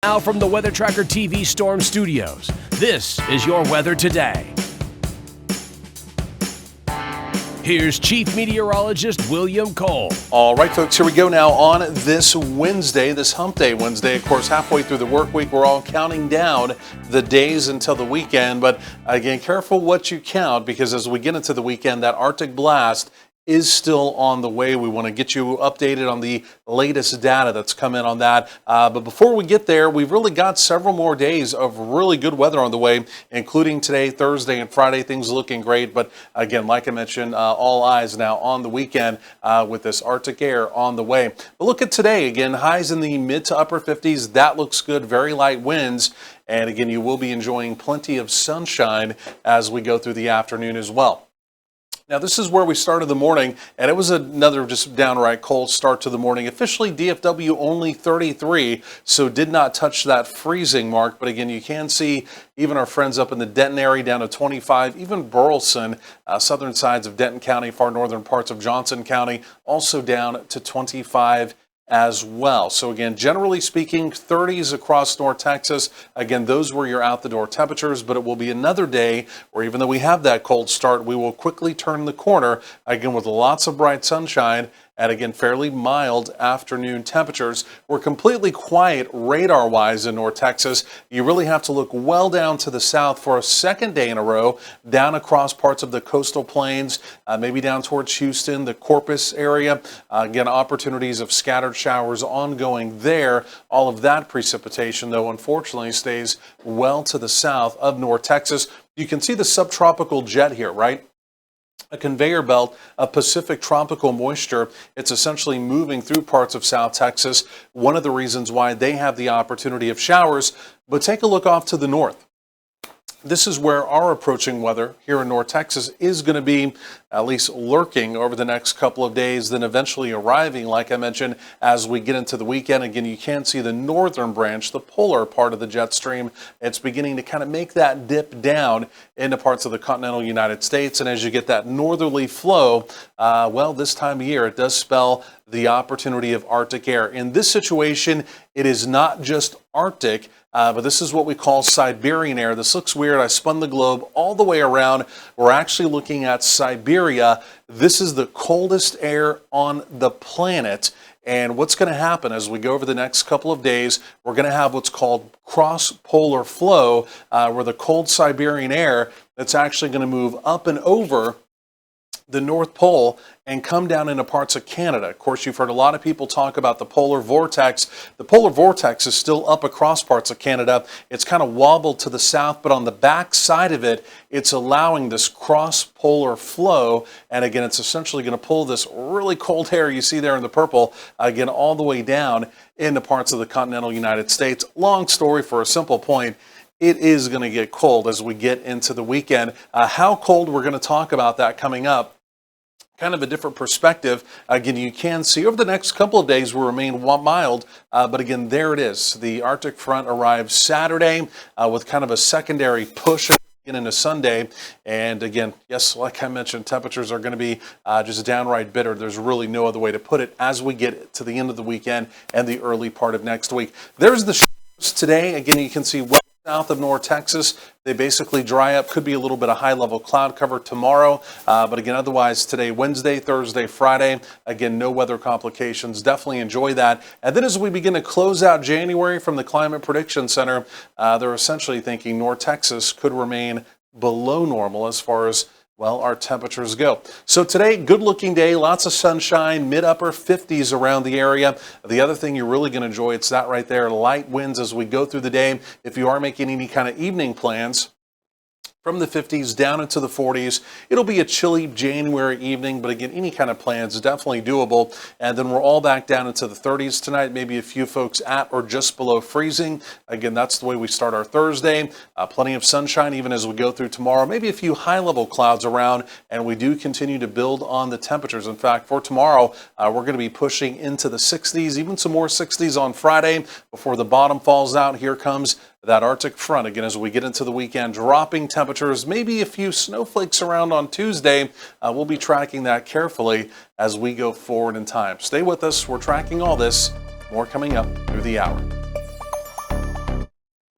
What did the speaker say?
Now from the Weather Tracker TV Storm Studios, this is your weather today. Here's Chief Meteorologist William Cole. All right, folks, here we go now on this Wednesday, this Hump Day Wednesday. Of course, halfway through the work week, we're all counting down the days until the weekend. But again, careful what you count, because as we get into the weekend, that Arctic blast is still on the way. We want to get you updated on the latest data that's come in on that. But before we get there, we've really got several more days of really good weather on the way, including today, Thursday, and Friday. Things looking great. But again, like I mentioned, all eyes now on the weekend with this Arctic air on the way. But look at today. Again, highs in the mid to upper 50s. That looks good. Very light winds. And again, you will be enjoying plenty of sunshine as we go through the afternoon as well. Now, this is where we started the morning, and it was another just downright cold start to the morning. Officially, DFW only 33, so did not touch that freezing mark. But again, you can see even our friends up in the Denton area down to 25, even Burleson, southern sides of Denton County, far northern parts of Johnson County, also down to 25 as well. So again, generally speaking, 30s across North Texas. Again, those were your out the door temperatures, but it will be another day where even though we have that cold start, we will quickly turn the corner again with lots of bright sunshine and again, fairly mild afternoon temperatures. We're completely quiet radar-wise in North Texas. You really have to look well down to the south for a second day in a row, down across parts of the coastal plains, maybe down towards Houston, the Corpus area. Again, opportunities of scattered showers ongoing there. All of that precipitation, though, unfortunately stays well to the south of North Texas. You can see the subtropical jet here, right? A conveyor belt of Pacific tropical moisture. It's essentially moving through parts of South Texas. One of the reasons why they have the opportunity of showers. But take a look off to the north. This is where our approaching weather here in North Texas is going to be at least lurking over the next couple of days, then eventually arriving, like I mentioned, as we get into the weekend. Again, you can see the northern branch, the polar part of the jet stream. It's beginning to kind of make that dip down into parts of the continental United States. And as you get that northerly flow, well, this time of year, it does spell the opportunity of Arctic air. In this situation, it is not just Arctic, but this is what we call Siberian air. This looks weird. I spun the globe all the way around. We're actually looking at Siberia. This is the coldest air on the planet. And what's going to happen as we go over the next couple of days, we're going to have what's called cross-polar flow, where the cold Siberian air that's actually going to move up and over the North Pole and come down into parts of Canada. Of course, you've heard a lot of people talk about the polar vortex. The polar vortex is still up across parts of Canada. It's kind of wobbled to the south, but on the back side of it, it's allowing this cross-polar flow. And again, it's essentially going to pull this really cold air you see there in the purple, again, all the way down into parts of the continental United States. Long story for a simple point. It is going to get cold as we get into the weekend. How cold, we're going to talk about that coming up. Kind of a different perspective. Again, you can see over the next couple of days will remain mild, but again, there it is. The Arctic front arrives Saturday with kind of a secondary push into Sunday. And again, yes, like I mentioned, temperatures are going to be just downright bitter. There's really no other way to put it as we get to the end of the weekend and the early part of next week. There's the showers today. Again, you can see well south of North Texas. They basically dry up. Could be a little bit of high-level cloud cover tomorrow. But again, otherwise today, Wednesday, Thursday, Friday, again, no weather complications. Definitely enjoy that. And then as we begin to close out January from the Climate Prediction Center, they're essentially thinking North Texas could remain below normal as far as, well, our temperatures go. So today, good looking day, lots of sunshine, mid-upper 50s around the area. The other thing you're really going to enjoy, it's that right there, light winds as we go through the day. If you are making any kind of evening plans, from the 50s down into the 40s. It'll be a chilly January evening, but again, any kind of plans is definitely doable. And then we're all back down into the 30s tonight, maybe a few folks at or just below freezing. Again, that's the way we start our Thursday. Plenty of sunshine even as we go through tomorrow. Maybe a few high-level clouds around, and we do continue to build on the temperatures. In fact, for tomorrow, we're going to be pushing into the 60s, even some more 60s on Friday before the bottom falls out. Here comes that Arctic front again as we get into the weekend, dropping temperatures, maybe a few snowflakes around on Tuesday. We'll be tracking that carefully as we go forward in time. Stay with us. We're tracking all this. More coming up through the hour.